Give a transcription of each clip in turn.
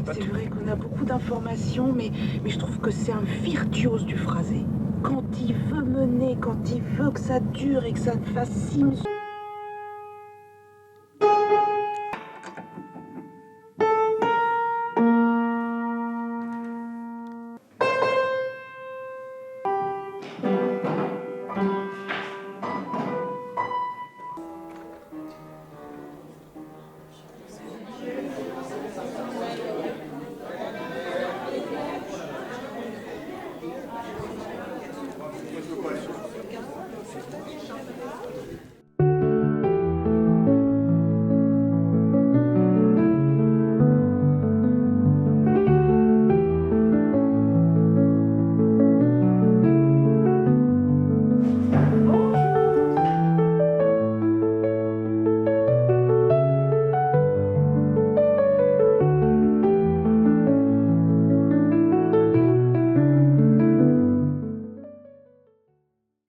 pas C'est tout. vrai qu'on a beaucoup d'informations, mais je trouve que c'est un virtuose du phrasé. Quand il veut mener, quand il veut que ça dure et que ça fasse cime.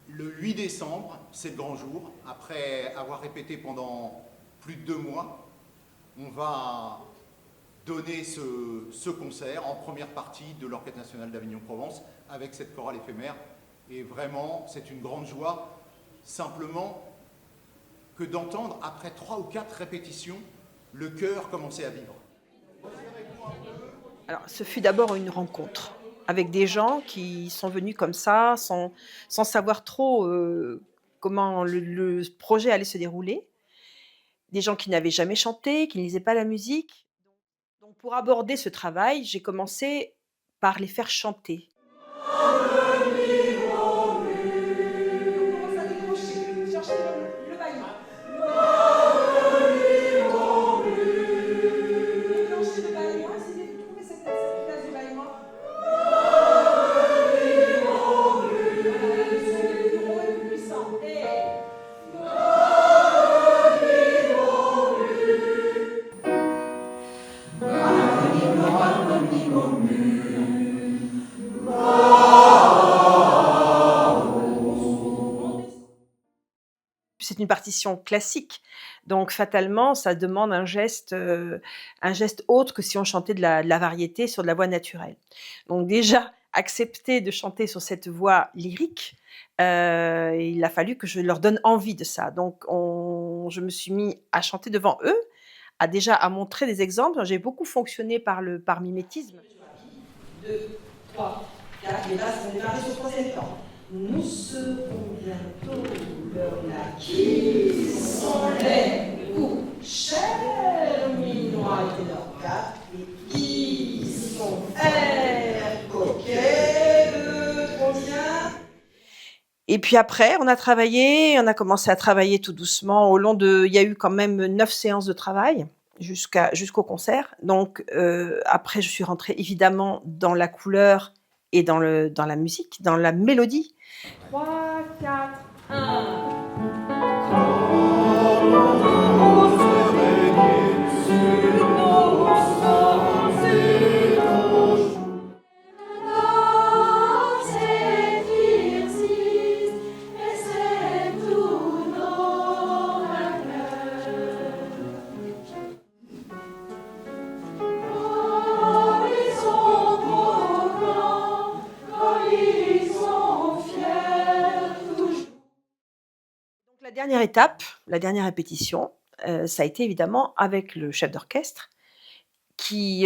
Le 8 décembre, c'est le grand jour. Après avoir répété pendant plus de 2 mois, on va donner ce concert en première partie de l'Orchestre national d'Avignon-Provence avec cette chorale éphémère. Et vraiment, c'est une grande joie, simplement que d'entendre, après 3 ou 4 répétitions, le chœur commencer à vivre. Alors, ce fut d'abord une rencontre avec des gens qui sont venus comme ça, sans savoir trop comment le projet allait se dérouler. Des gens qui n'avaient jamais chanté, qui ne lisaient pas la musique. Donc, pour aborder ce travail, j'ai commencé par les faire chanter. C'est une partition classique, donc fatalement, ça demande un geste autre que si on chantait de la variété sur de la voix naturelle. Donc déjà, accepter de chanter sur cette voix lyrique, il a fallu que je leur donne envie de ça. Donc je me suis mis à chanter devant eux, à montrer des exemples. J'ai beaucoup fonctionné par mimétisme. 2, 3, 4, les basses vont démarrer sur le troisième temps. Nous serons bientôt l'heure là qui sont les chers minois et leurs 4 et qui sont coquets de combien. Et puis après, on a commencé à travailler tout doucement il y a eu quand même 9 séances de travail jusqu'au concert. Donc après, je suis rentrée évidemment dans la couleur et dans la musique, dans la mélodie. 3, 4, 1. La dernière étape, la dernière répétition, ça a été évidemment avec le chef d'orchestre qui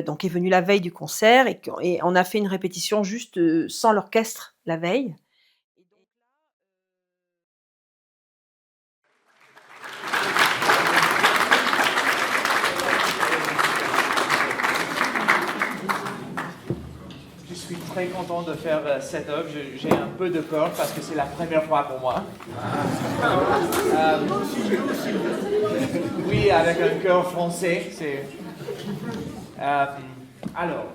donc est venu la veille du concert et on a fait une répétition juste sans l'orchestre la veille. Je suis très content de faire cette œuvre. J'ai un peu de peur parce que c'est la première fois pour moi. Oui, avec un chœur français. Alors,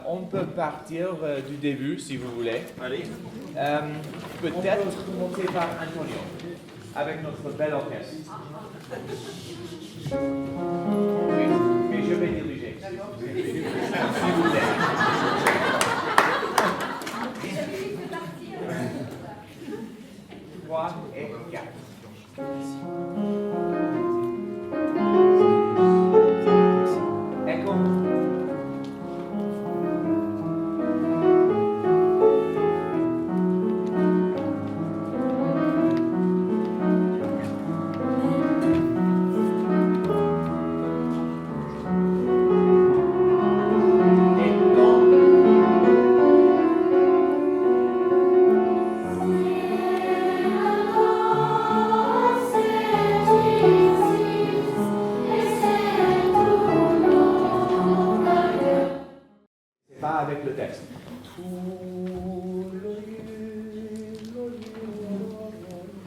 on peut partir du début si vous voulez. Allez. Peut-être commencer par Antonio, avec notre bel orchestre. Oui, mais je vais diriger. S'il vous plaît. 3 et 4. Ecco. avec le texte.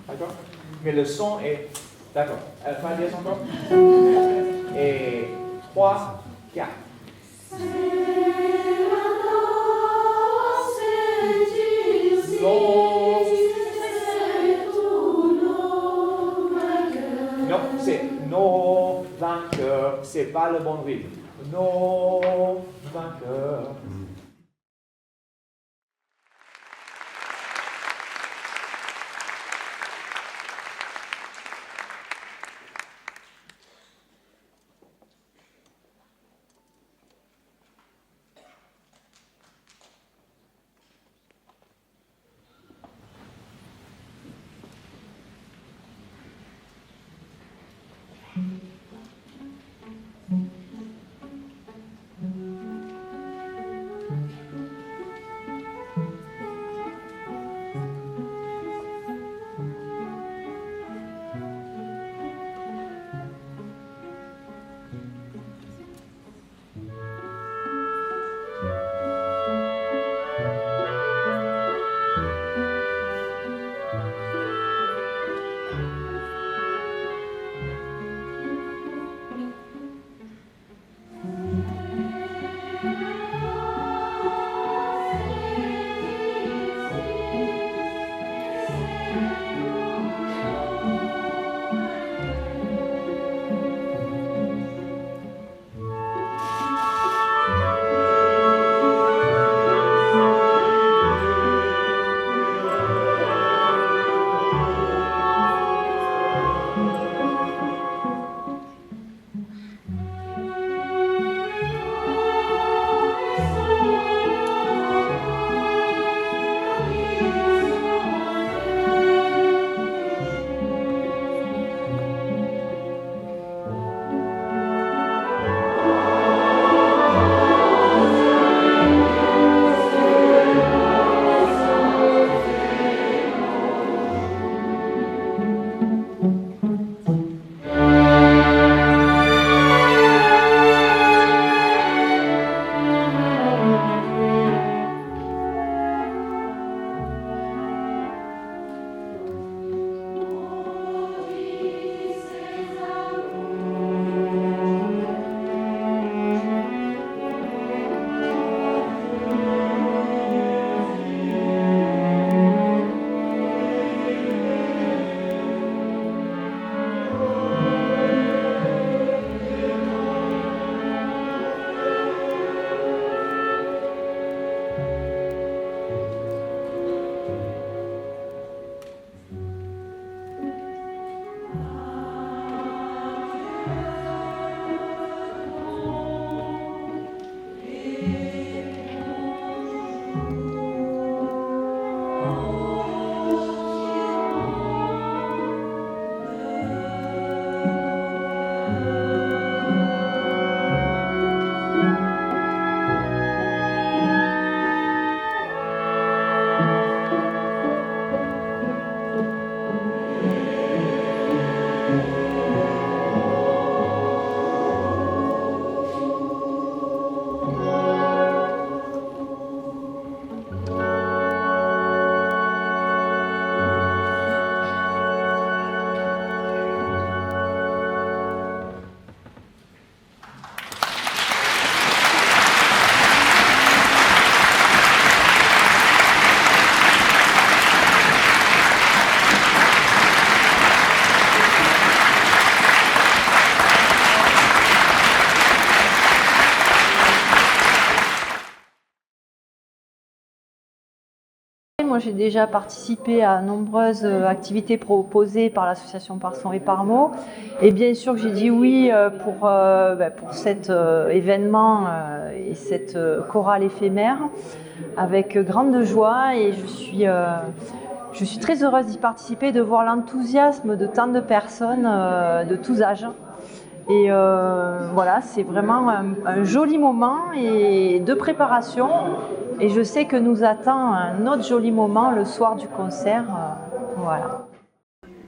D'accord? Mais le son est... D'accord. Fa dièse encore. Et 3, 4. Non, c'est nos vainqueurs, c'est pas le bon rythme. Nos vainqueurs. Moi, j'ai déjà participé à nombreuses activités proposées par l'association Par Son et Par Mot. Et bien sûr que j'ai dit oui pour cet événement et cette chorale éphémère avec grande joie. Et je suis très heureuse d'y participer, de voir l'enthousiasme de tant de personnes de tous âges. Et voilà, c'est vraiment un joli moment et de préparation. Et je sais que nous attend un autre joli moment le soir du concert. Voilà.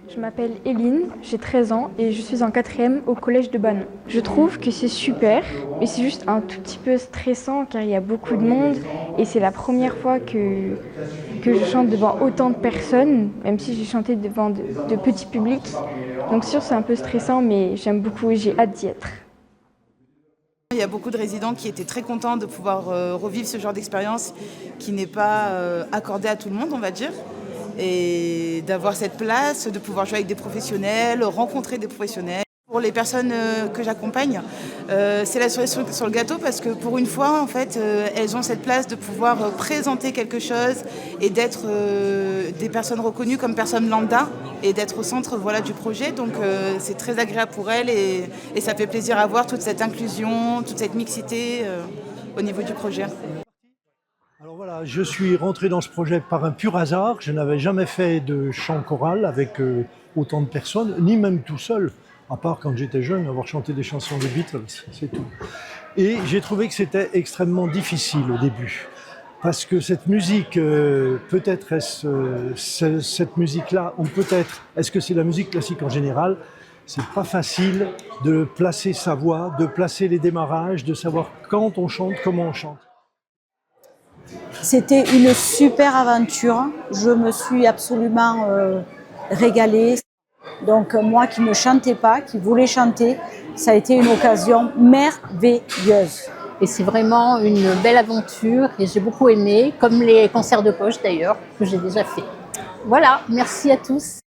Je m'appelle Eline, j'ai 13 ans et je suis en 4e au collège de Banon. Je trouve que c'est super, mais c'est juste un tout petit peu stressant car il y a beaucoup de monde et c'est la première fois que je chante devant autant de personnes, même si j'ai chanté devant de petits publics. Donc sûr c'est un peu stressant mais j'aime beaucoup et j'ai hâte d'y être. Il y a beaucoup de résidents qui étaient très contents de pouvoir revivre ce genre d'expérience qui n'est pas accordée à tout le monde, on va dire. Et d'avoir cette place, de pouvoir jouer avec des professionnels, rencontrer des professionnels. Pour les personnes que j'accompagne, c'est la cerise sur le gâteau parce que pour une fois, en fait, elles ont cette place de pouvoir présenter quelque chose et d'être des personnes reconnues comme personnes lambda et d'être au centre voilà, du projet. Donc c'est très agréable pour elles et ça fait plaisir à voir toute cette inclusion, toute cette mixité au niveau du projet. Alors voilà, je suis rentré dans ce projet par un pur hasard. Je n'avais jamais fait de chant choral avec autant de personnes, ni même tout seul, à part quand j'étais jeune, avoir chanté des chansons des Beatles, c'est tout. Et j'ai trouvé que c'était extrêmement difficile au début, parce que cette musique, peut-être est-ce cette musique-là, ou peut-être est-ce que c'est la musique classique en général, c'est pas facile de placer sa voix, de placer les démarrages, de savoir quand on chante, comment on chante. C'était une super aventure, je me suis absolument régalée. Donc moi qui ne chantais pas, qui voulais chanter, ça a été une occasion merveilleuse. Et c'est vraiment une belle aventure et j'ai beaucoup aimé, comme les concerts de poche d'ailleurs, que j'ai déjà fait. Voilà, merci à tous.